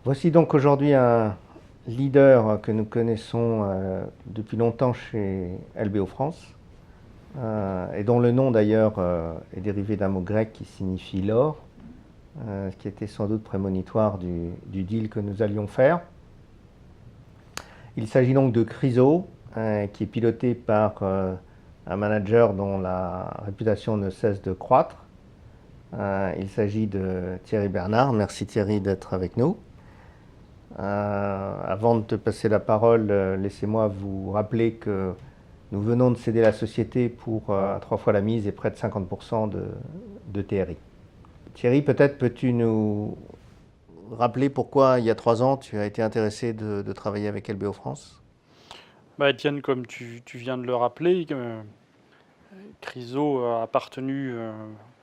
Voici donc aujourd'hui un leader que nous connaissons depuis longtemps chez LBO France, et dont le nom d'ailleurs est dérivé d'un mot grec qui signifie l'or, ce qui était sans doute prémonitoire du deal que nous allions faire. Il s'agit donc de Chryso, qui est piloté par un manager dont la réputation ne cesse de croître. Il s'agit de Thierry Bernard. Merci Thierry d'être avec nous. Avant de te passer la parole, laissez-moi vous rappeler que nous venons de céder la société pour 3 fois la mise et près de 50% de TRI. Thierry, peut-être peux-tu nous rappeler pourquoi il y a 3 ans tu as été intéressé de travailler avec LBO France? Étienne, comme tu viens de le rappeler, Chryso a appartenu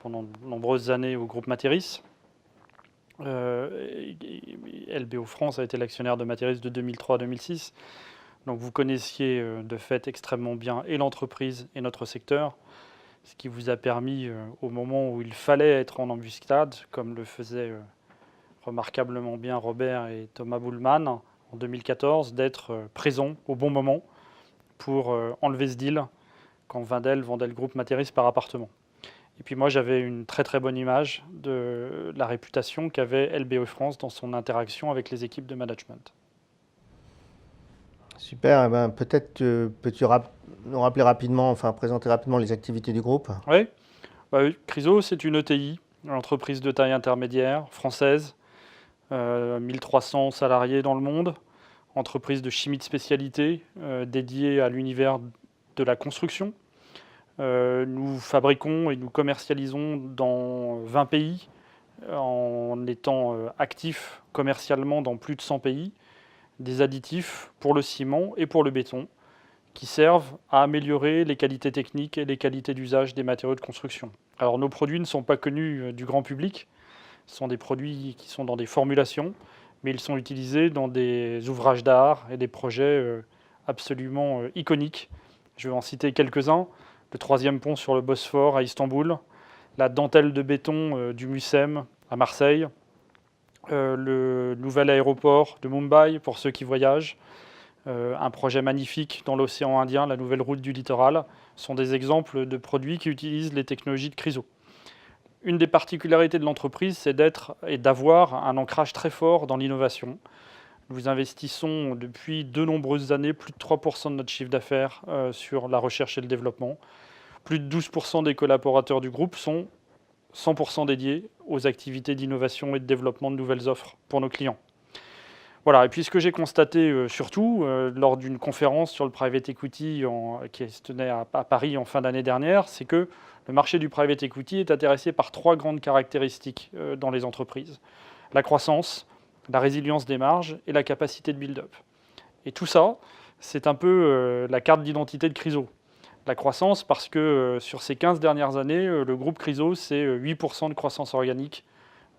pendant de nombreuses années au groupe Materis. LBO France a été l'actionnaire de Materis de 2003 à 2006. Donc vous connaissiez de fait extrêmement bien et l'entreprise et notre secteur, ce qui vous a permis, au moment où il fallait être en embuscade, comme le faisaient remarquablement bien Robert et Thomas Bullmann en 2014, d'être présent au bon moment pour enlever ce deal quand Wendel vendait le groupe Materis par appartement. Et puis moi, j'avais une très très bonne image de la réputation qu'avait LBO France dans son interaction avec les équipes de management. Super, eh ben, peut-être peux-tu nous rappeler rapidement, enfin présenter rapidement les activités du groupe? Oui, oui. Chryso, c'est une ETI, une entreprise de taille intermédiaire française, 1300 salariés dans le monde, entreprise de chimie de spécialité dédiée à l'univers de la construction. Nous fabriquons et nous commercialisons dans 20 pays, en étant actifs commercialement dans plus de 100 pays, des additifs pour le ciment et pour le béton, qui servent à améliorer les qualités techniques et les qualités d'usage des matériaux de construction. Alors nos produits ne sont pas connus du grand public, ce sont des produits qui sont dans des formulations, mais ils sont utilisés dans des ouvrages d'art et des projets absolument iconiques. Je vais en citer quelques-uns. Le 3e pont sur le Bosphore à Istanbul, la dentelle de béton du Mucem à Marseille, le nouvel aéroport de Mumbai pour ceux qui voyagent, un projet magnifique dans l'océan Indien, la nouvelle route du littoral, sont des exemples de produits qui utilisent les technologies de Chryso. Une des particularités de l'entreprise, c'est d'être et d'avoir un ancrage très fort dans l'innovation. Nous investissons depuis de nombreuses années plus de 3% de notre chiffre d'affaires sur la recherche et le développement. Plus de 12% des collaborateurs du groupe sont 100% dédiés aux activités d'innovation et de développement de nouvelles offres pour nos clients. Voilà, et puis ce que j'ai constaté surtout lors d'une conférence sur le private equity qui se tenait à Paris en fin d'année dernière, c'est que le marché du private equity est intéressé par 3 grandes caractéristiques dans les entreprises. La croissance, la résilience des marges et la capacité de build-up. Et tout ça, c'est un peu la carte d'identité de Chryso. La croissance, parce que sur ces 15 dernières années, le groupe Chryso, c'est 8% de croissance organique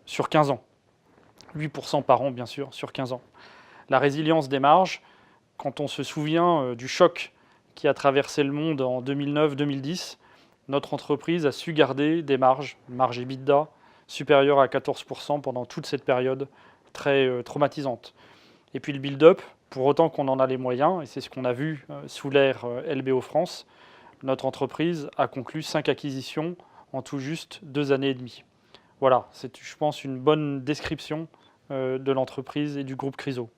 sur 15 ans. 8% par an, bien sûr, sur 15 ans. La résilience des marges, quand on se souvient du choc qui a traversé le monde en 2009-2010, notre entreprise a su garder des marges EBITDA, supérieures à 14% pendant toute cette période très traumatisante. Et puis le build-up, pour autant qu'on en a les moyens, et c'est ce qu'on a vu sous l'ère LBO France, notre entreprise a conclu 5 acquisitions en tout juste 2 années et demie. Voilà, c'est, je pense, une bonne description de l'entreprise et du groupe Chryso.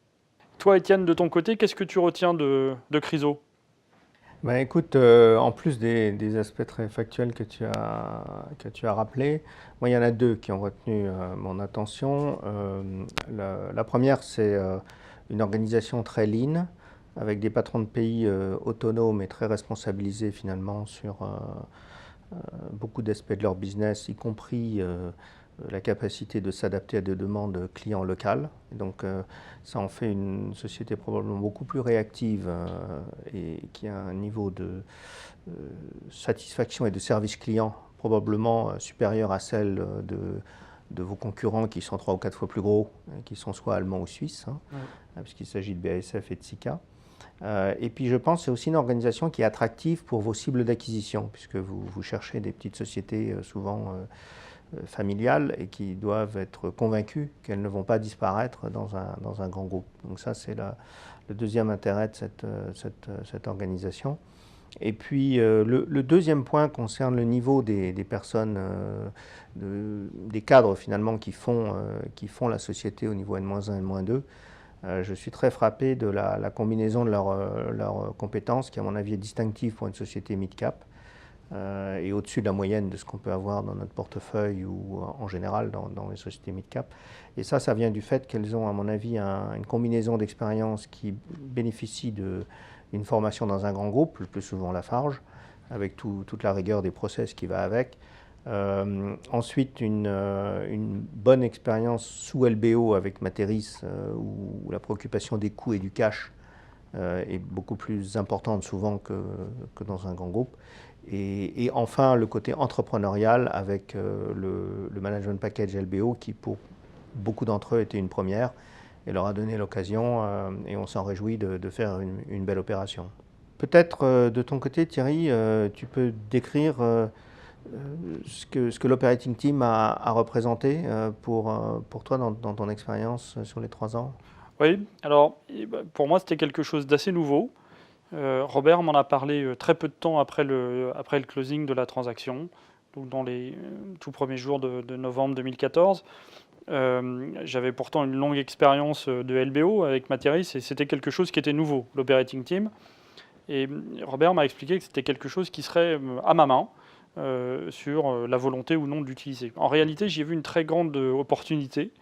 Toi, Étienne, de ton côté, qu'est-ce que tu retiens de Chryso? Ben écoute, en plus des aspects très factuels que tu as rappelés, moi il y en a deux qui ont retenu mon attention. La première, c'est une organisation très lean, avec des patrons de pays autonomes et très responsabilisés finalement sur beaucoup d'aspects de leur business, y compris la capacité de s'adapter à des demandes clients locales. Et donc ça en fait une société probablement beaucoup plus réactive et qui a un niveau de satisfaction et de service client probablement supérieur à celle de vos concurrents qui sont 3 ou 4 fois plus gros, qui sont soit allemands ou suisses, hein, Ouais. puisqu'il s'agit de BASF et de Sika. Et puis je pense que c'est aussi une organisation qui est attractive pour vos cibles d'acquisition, puisque vous cherchez des petites sociétés souvent familiales et qui doivent être convaincues qu'elles ne vont pas disparaître dans un grand groupe. Donc ça, c'est le deuxième intérêt de cette organisation. Et puis le deuxième point concerne le niveau des personnes, des cadres finalement qui font la société au niveau N-1, N-2. Je suis très frappé de la combinaison de leurs compétences qui à mon avis est distinctive pour une société mid-cap et au-dessus de la moyenne de ce qu'on peut avoir dans notre portefeuille ou en général dans les sociétés mid-cap. Et ça vient du fait qu'elles ont à mon avis une combinaison d'expériences qui bénéficie d'une formation dans un grand groupe, le plus souvent Lafarge, avec toute la rigueur des process qui va avec. Ensuite, une bonne expérience sous LBO avec Materis, où la préoccupation des coûts et du cash est beaucoup plus importante souvent que dans un grand groupe. Et enfin, le côté entrepreneurial avec le management package LBO qui, pour beaucoup d'entre eux, était une première et leur a donné l'occasion, et on s'en réjouit, de faire une belle opération. Peut-être de ton côté, Thierry, tu peux décrire ce que l'operating team a représenté pour toi dans ton expérience sur les 3 ans? Oui, alors pour moi c'était quelque chose d'assez nouveau. Robert m'en a parlé très peu de temps après le closing de la transaction, donc dans les tout premiers jours de novembre 2014. J'avais pourtant une longue expérience de LBO avec Materis et c'était quelque chose qui était nouveau, l'operating team. Et Robert m'a expliqué que c'était quelque chose qui serait à ma main sur la volonté ou non de l'utiliser. En réalité, j'y ai vu une très grande opportunité,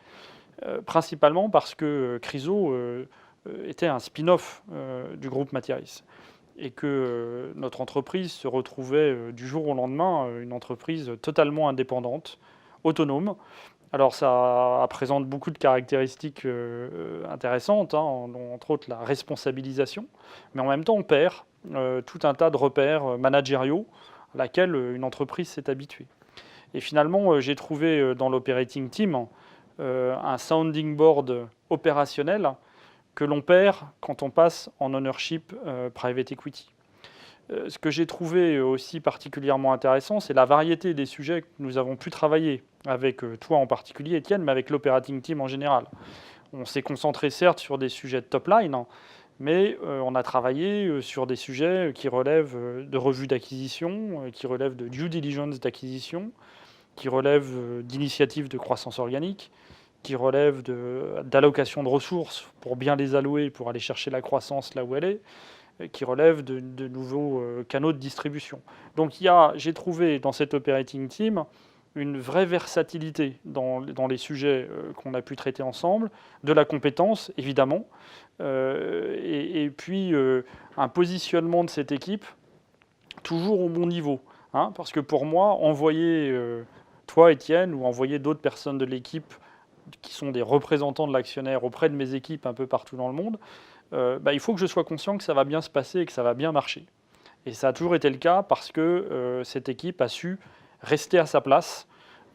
principalement parce que Chryso était un spin-off du groupe Materis et que notre entreprise se retrouvait du jour au lendemain une entreprise totalement indépendante, autonome. Alors ça présente beaucoup de caractéristiques intéressantes, hein, entre autres la responsabilisation, mais en même temps on perd tout un tas de repères managériaux à laquelle une entreprise s'est habituée. Et finalement, j'ai trouvé dans l'operating team un sounding board opérationnel que l'on perd quand on passe en ownership private equity. Ce que j'ai trouvé aussi particulièrement intéressant, c'est la variété des sujets que nous avons pu travailler avec toi en particulier, Étienne, mais avec l'operating team en général. On s'est concentré certes sur des sujets de top line, hein, mais on a travaillé sur des sujets qui relèvent de revues d'acquisition, qui relèvent de due diligence d'acquisition, qui relèvent d'initiatives de croissance organique, qui relèvent d'allocation de ressources pour bien les allouer, pour aller chercher la croissance là où elle est, qui relèvent de nouveaux canaux de distribution. Donc j'ai trouvé dans cet operating team une vraie versatilité dans les sujets qu'on a pu traiter ensemble, de la compétence évidemment, et puis un positionnement de cette équipe toujours au bon niveau. Hein, parce que pour moi, envoyer toi, Étienne, ou envoyer d'autres personnes de l'équipe qui sont des représentants de l'actionnaire auprès de mes équipes un peu partout dans le monde, il faut que je sois conscient que ça va bien se passer et que ça va bien marcher. Et ça a toujours été le cas parce que cette équipe a su rester à sa place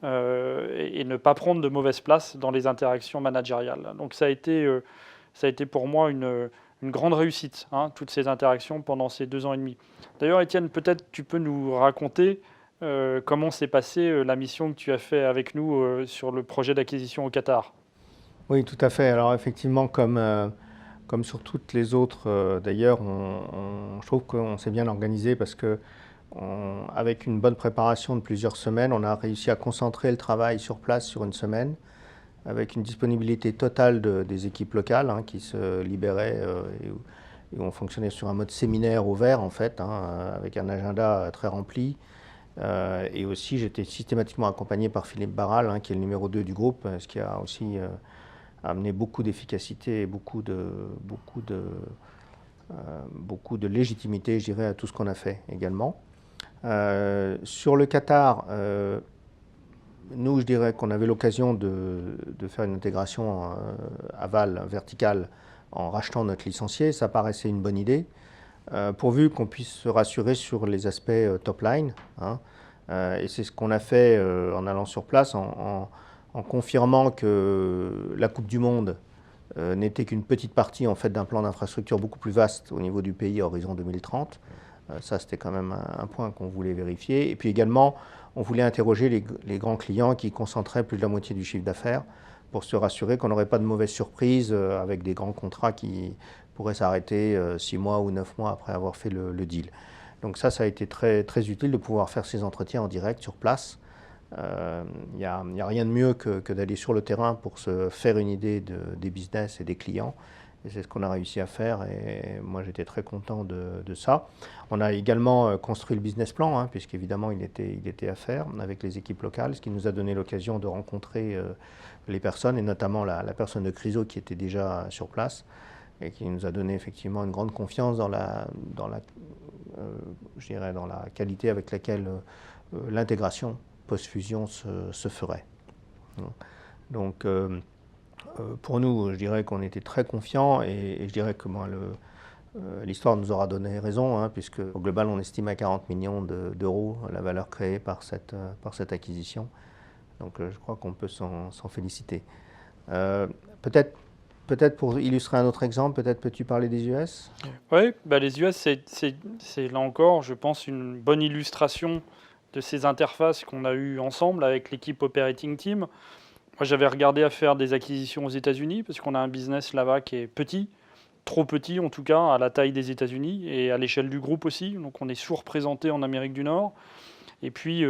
et ne pas prendre de mauvaise place dans les interactions managériales. Donc ça a été pour moi une grande réussite, hein, toutes ces interactions pendant ces 2 ans et demi. D'ailleurs, Étienne, peut-être tu peux nous raconter comment s'est passée la mission que tu as fait avec nous sur le projet d'acquisition au Qatar. Oui, tout à fait. Alors effectivement, comme sur toutes les autres, d'ailleurs, je trouve qu'on s'est bien organisé parce que avec une bonne préparation de plusieurs semaines, on a réussi à concentrer le travail sur place sur une semaine, avec une disponibilité totale des équipes locales, hein, qui se libéraient et ont fonctionné sur un mode séminaire ouvert en fait, hein, avec un agenda très rempli. Et aussi, j'étais systématiquement accompagné par Philippe Barral, hein, qui est le numéro 2 du groupe, ce qui a aussi amené beaucoup d'efficacité et beaucoup de légitimité, je dirais, à tout ce qu'on a fait également. Sur le Qatar, nous, je dirais qu'on avait l'occasion de faire une intégration aval, verticale, en rachetant notre licencié. Ça paraissait une bonne idée, pourvu qu'on puisse se rassurer sur les aspects top line. Hein. Et c'est ce qu'on a fait en allant sur place, en confirmant que la Coupe du Monde n'était qu'une petite partie en fait, d'un plan d'infrastructure beaucoup plus vaste au niveau du pays à horizon 2030. Ça, c'était quand même un point qu'on voulait vérifier. Et puis également, on voulait interroger les grands clients qui concentraient plus de la moitié du chiffre d'affaires pour se rassurer qu'on n'aurait pas de mauvaises surprises avec des grands contrats qui pourraient s'arrêter 6 mois ou 9 mois après avoir fait le deal. Donc ça a été très, très utile de pouvoir faire ces entretiens en direct, sur place. Il n'y a rien de mieux que d'aller sur le terrain pour se faire une idée des business et des clients. Et c'est ce qu'on a réussi à faire et moi j'étais très content de ça. On a également construit le business plan, hein, puisqu'évidemment il était à faire avec les équipes locales, ce qui nous a donné l'occasion de rencontrer les personnes et notamment la personne de Chryso qui était déjà sur place et qui nous a donné effectivement une grande confiance je dirais dans la qualité avec laquelle l'intégration post-fusion se ferait. Donc pour nous, je dirais qu'on était très confiants et je dirais que moi, l'histoire nous aura donné raison, hein, puisque au global, on estime à 40 millions d'euros la valeur créée par cette acquisition. Donc je crois qu'on peut s'en féliciter. Peut-être pour illustrer un autre exemple, peut-être peux-tu parler des US? Oui, les US, c'est là encore, je pense, une bonne illustration de ces interfaces qu'on a eues ensemble avec l'équipe Operating Team. Moi, j'avais regardé à faire des acquisitions aux États-Unis parce qu'on a un business là-bas qui est petit, trop petit en tout cas, à la taille des États-Unis et à l'échelle du groupe aussi. Donc, on est sous-représenté en Amérique du Nord. Et puis,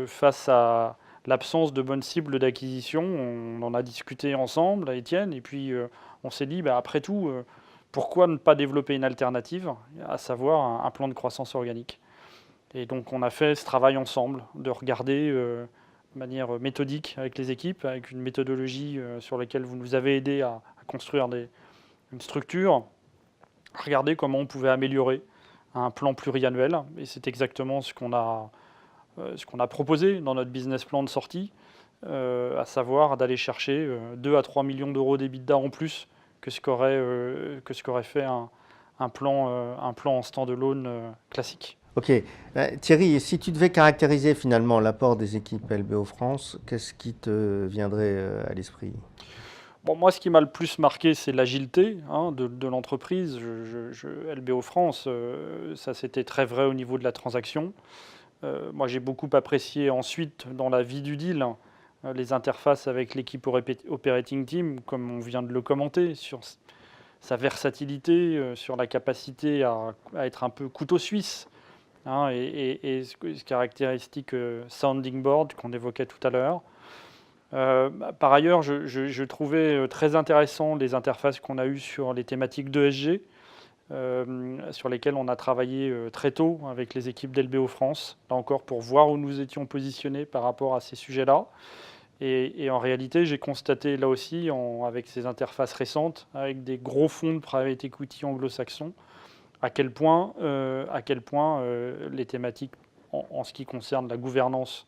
face à l'absence de bonnes cibles d'acquisition, on en a discuté ensemble, à Étienne, et puis on s'est dit, après tout, pourquoi ne pas développer une alternative, à savoir un plan de croissance organique. Et donc on a fait ce travail ensemble, de regarder de manière méthodique avec les équipes, avec une méthodologie sur laquelle vous nous avez aidé à construire une structure, regarder comment on pouvait améliorer un plan pluriannuel. Et c'est exactement ce qu'on a proposé dans notre business plan de sortie, à savoir d'aller chercher 2 à 3 millions d'euros d'EBITDA en plus que ce qu'aurait fait un plan en stand-alone classique. Ok. Thierry, si tu devais caractériser finalement l'apport des équipes LBO France, qu'est-ce qui te viendrait à l'esprit? Bon, moi, ce qui m'a le plus marqué, c'est l'agilité de l'entreprise. LBO France, ça c'était très vrai au niveau de la transaction. Moi, j'ai beaucoup apprécié ensuite dans la vie du deal les interfaces avec l'équipe Operating Team, comme on vient de le commenter, sur sa versatilité, sur la capacité à être un peu couteau suisse, et ce caractéristique sounding board qu'on évoquait tout à l'heure. Par ailleurs, je trouvais très intéressant les interfaces qu'on a eues sur les thématiques d'ESG, sur lesquelles on a travaillé très tôt avec les équipes d'LBO France, là encore pour voir où nous étions positionnés par rapport à ces sujets-là. Et en réalité, j'ai constaté là aussi, avec ces interfaces récentes, avec des gros fonds de private equity anglo-saxons, à quel point les thématiques en ce qui concerne la gouvernance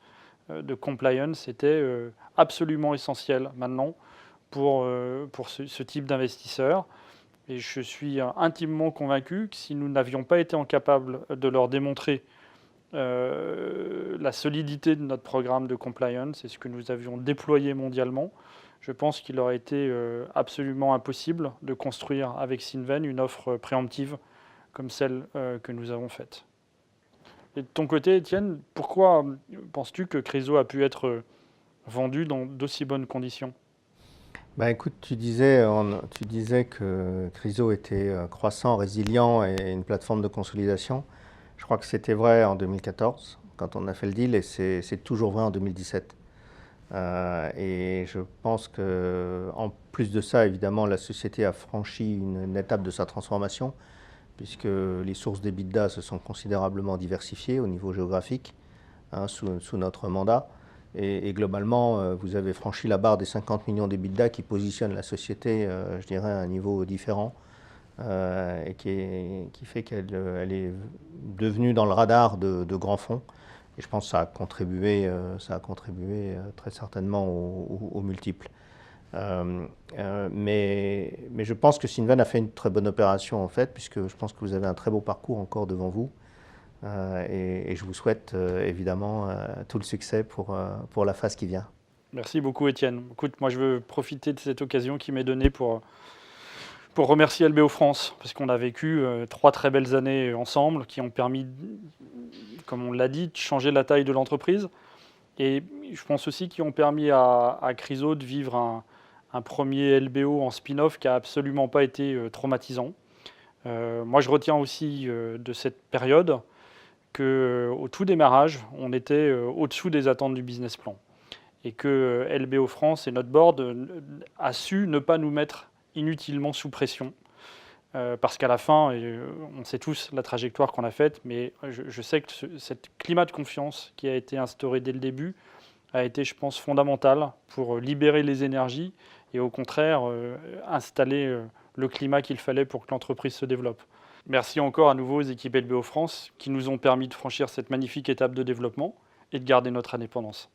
de compliance étaient absolument essentielles maintenant pour ce type d'investisseurs. Et je suis intimement convaincu que si nous n'avions pas été incapables de leur démontrer la solidité de notre programme de compliance et ce que nous avions déployé mondialement, je pense qu'il aurait été absolument impossible de construire avec Cinven une offre préemptive comme celle que nous avons faite. Et de ton côté, Étienne, pourquoi penses-tu que Chryso a pu être vendu dans d'aussi bonnes conditions? Écoute, tu disais que Chryso était croissant, résilient et une plateforme de consolidation. Je crois que c'était vrai en 2014, quand on a fait le deal, et c'est toujours vrai en 2017. Et je pense qu'en plus de ça, évidemment, la société a franchi une étape de sa transformation, puisque les sources d'EBITDA se sont considérablement diversifiées au niveau géographique, sous notre mandat. Et globalement, vous avez franchi la barre des 50 millions d'EBITDA qui positionne la société, je dirais, à un niveau différent. Et qui fait qu'elle est devenue dans le radar de grands fonds. Et je pense que ça a contribué très certainement aux multiples. Mais je pense que Cinven a fait une très bonne opération en fait, puisque je pense que vous avez un très beau parcours encore devant vous. Et je vous souhaite évidemment tout le succès pour la phase qui vient. Merci beaucoup, Étienne. Écoute, moi je veux profiter de cette occasion qui m'est donnée pour remercier LBO France, parce qu'on a vécu 3 très belles années ensemble, qui ont permis, comme on l'a dit, de changer la taille de l'entreprise, Et je pense aussi qu'ils ont permis à Chryso de vivre un premier LBO en spin-off qui n'a absolument pas été traumatisant. Moi, je retiens aussi de cette période qu'au tout démarrage, on était au-dessous des attentes du business plan. Et que LBO France et notre board a su ne pas nous mettre inutilement sous pression. Parce qu'à la fin, on sait tous la trajectoire qu'on a faite, mais je sais que ce climat de confiance qui a été instauré dès le début a été, je pense, fondamental pour libérer les énergies et au contraire installer le climat qu'il fallait pour que l'entreprise se développe. Merci encore à nouveau aux équipes LBO France qui nous ont permis de franchir cette magnifique étape de développement et de garder notre indépendance.